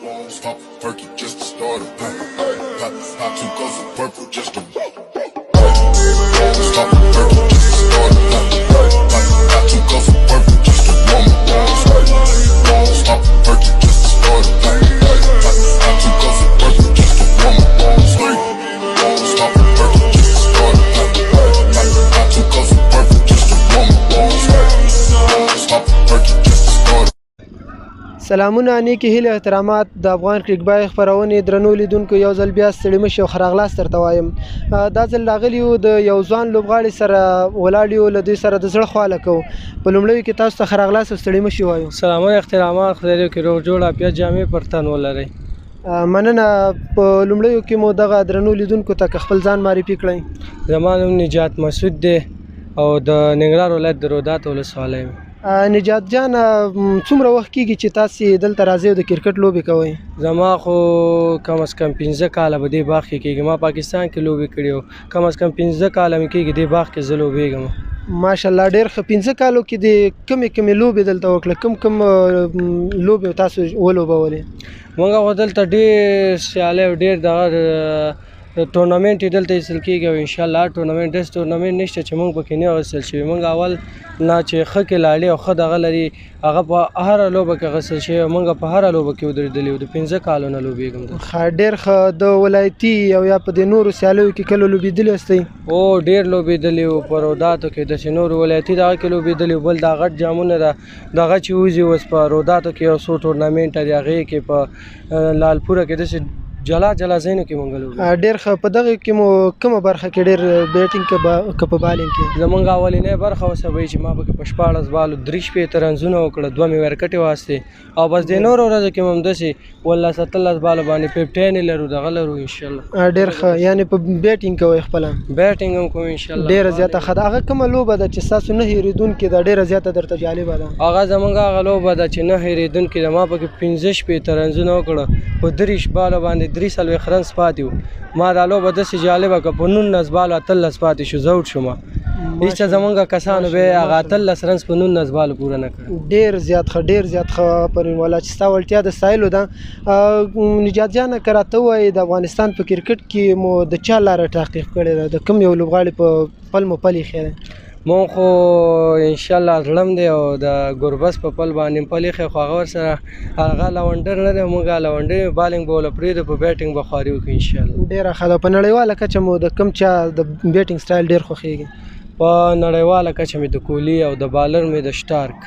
Pop a perky just to start a pop 2 cups of purple just to pop a perky just to start a pop 2 cups of purple just to warm up. Pop a perky just to start a pop 2 cups of purple just to warm up. Pop a perky just to start a pop 2 cups of purple just to warm up. Pop a perky just to start. سلامونه نیکی هیله احترامات د افغان کریکبای خپرونې درنو لیدونکو یو ځل بیا ستړي مشي او ښه راغلاست درته وایم. دا ځل راغلي یو د یو ځوان لوبغاړي سره ولاړ یو، له دوی سره د زړه خواله کوو. په لومړیو کې تاسو ته ښه راغلاست او ستړي مشي وایو. سلامونه احترامات، خدای دې وکړي روغ جوړ عافیت جامې پر تن ولرئ. مننه. په لومړیو کې مو دغه درنو لیدونکو ته خپل ځان معرفي کړئ. زما نوم نجات مسعود دی او د ننګرهار ولایت د رودات ولسوالۍ یم. نجات جان، څومره وخت کېږي چې تاسې دلته راځئ او د کرکټ لوبې کوئ؟ زما خو کم از کم 15 کاله به دې باغ کې کېږي. ما پاکستان کې لوبې کړي او کم از کم 15 کاله مې کېږي دې باغ کې زه لوبېږم. ماشاءالله ډېر ښه. 15 کالو کې د کمې لوبې دلته وکړه؟ کوم لوبې تاسو ولوبولې؟ موږ خو دلته ډېر سیالۍ او ډېر دغه ټورنمنټ یې دلته ایستل کېږي او انشاءالله ټورنمنټ داسې ټورنمنټ نشته چې موږ پکې نه اخیستل شوي. موږ اول نه چې ښه کلاړي او ښه دغه لري هغه په هره لوبه کې اخیستل شوي. موږ په هره لوبه کې ودرېدلي وو. د 15 کالو نه لوبېږم. ډېر ښه. د ولایتي او یا په دې نورو سیالیو کې کله لوبېدلي یاستئ؟ او ډېر لوبېدلي وو. په روداتو کې داسې نورو ولایتي دغه کې لوبېدلي وو. بل دا غټ جامونه دغه چې وځي اوس په روداتو کې یو څو ټورنمنټ دی، هغې کې په لالپوره کې داسې جلا ځایونو کې مونږ لوبېږو. ډېر ښه. په دغه کې مو کومه برخه کې ډېر بیټینګ که په بالینګ کې؟ زمونږ اولنۍ برخه اوس به چې ما پکې په 14 بالو 3 شپېته رنزونه وکړه، 2 مې ورکټې واستې او بس د نورو ورځو کې مو همداسې 17 بالو باندې 15 یې لرو، دغه لرو انشاءالله. ډېر ښه. یعنې په بیټینګ کوئ خپله؟ بیټینګ هم کوم انشاءالله. ډېره زیاته ښه ده. هغه کومه لوبه ده چې ستاسو نه هېرېدونکې ده، ډېره زیاته درته جالبه ده؟ هغه زمونږ هغه لوبه ده چې نه هېرېدونکې ده. ما پکې 15 شپېته رنزونه وکړه، په 3 بالو باندې 43 رنز پاتې وو. ما دا لوبه داسې جالبه که په 19 بالو 18 پاتې شو، زه اوټ شوم. هېڅ زمونږ کسانو به هغه 18 رنز په 19 بالو پوره نه کړ. ډېر زیات ښه، ډېر زیات ښه پروین والا چې ستا وړتیا د ستایلو ده. نجات جانه، که راته ووایې د افغانستان په کرکټ کې مو د چا لاره تعقیب کړې ده؟ د کوم یو لوبغاړي په پل مو پل ایښی دی؟ مونږ خو انشاءالله زړم دی او د ګربز په پل باندې پل ایښی، خو هغه ورسره هغه لونډر نه دی. موږ لونډر بالینګ به ورله پرېږدو، په بیټینګ به خواري وکړو انشاءالله. ډېره ښه ده. په نړیواله کچه مو د کوم چا د بیټینګ سټایل ډېر خوښېږي؟ په نړیواله کچه مې د کوهلي او د بالر مې د شټارک.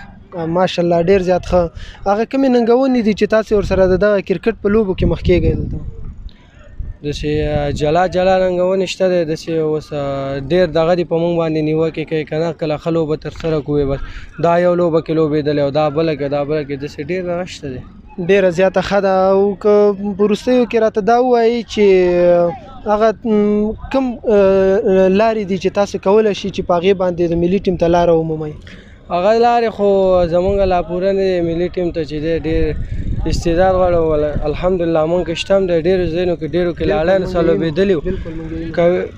ماشاءالله ډېر زیات ښه. هغه کومې ننګونې دي چې تاسې ورسره د دغه کرکټ په لوبو کې مخ کېږئ دلته؟ داسې جلا ننګونې شته دی. داسې اوس ډېر دغه دي په موږ باندې نیوکې کوي که نه، کله ښه لوبه ترسره کوي بس دا یو لوبه کې لوبېدلی او دا بله کې دا بله کې، داسې ډېر دغه شته دی. ډېره زیاته ښه ده. او که په وروستیو کې راته دا ووایي چې هغه کوم لارې دي چې تاسو کولی شئ چې په هغې باندې د ملي ټیم ته لاره ومومئ؟ هغه لارې خو زمونږ لا پوره نه دی. ملي ټیم ته چې دی ډېر استعداد غواړي. الحمدلله مونږ کې شته هم دی. ډېرو ځایونو کې ډېرو کلاړیانو سره لوبېدلي وو.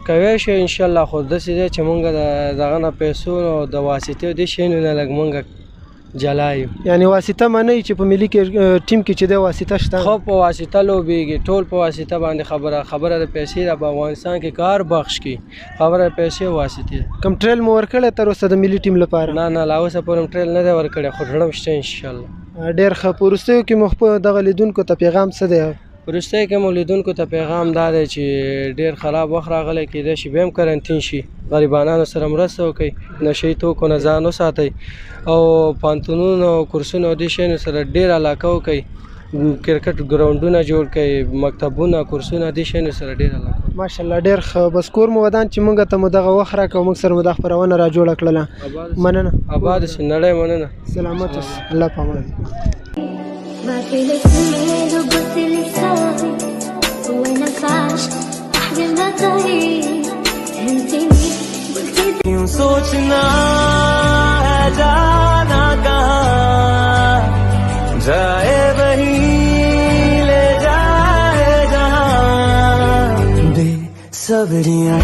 کوی شي انشاءالله. خو داسې دی چې مونږ د دغه نه پیسو او د واسطې دې شیانو نه لږ مونږ جلا یو. یعنې واسطه منئ چې په ملي ټیم کې چې دی واسطه شته؟ خو په واسطه لوبېږي، ټول په واسطه باندې خبره د پیسې ده. په افغانستان کې کار بخش کی خبره د پیسې واسطې. کوم ټریل مو ورکړی تر اوسه د ملي ټیم لپاره؟ نه لا اوسه پورې ټریل نه دی ورکړی، خو زړه شته انشاءالله. ډېر ښه. په وروستیو کې مو دغه لیدونکو ته پیغام څه دی؟ وروستی کې مو لیدونکو ته پیغام دا دی چې ډېر خراب وخت راغلی، کېدای شي بیا هم کرنټین شي. غریبانانو سره مرسته وکړئ، نشهیي توکو نه ځان وساتئ او پوهنتونونو او کورسونو او دې شیانو سره ډېر علاقه وکړئ. کرکټ ګراونډونه جوړ کړئ، مکتبونه، کورسونه، دې شیانو سره ډېر علاقه. ماشاءالله ډېر ښه. بس کور مو ودان چې موږ ته مو دغه وخت راکړه او موږ سره مو دا خپرونه را جوړه کړله. مننه. آباد اوسې نړۍ. مننه. سلامت اوسه. الله په امان. ما في لك سمين وقلت لي ساوي وين الفاش أحلى طريق فهمتني قلت क्यों सोचना है जाना कहाँ जाए वही ले जाए जहाँ बेसब्रियाँ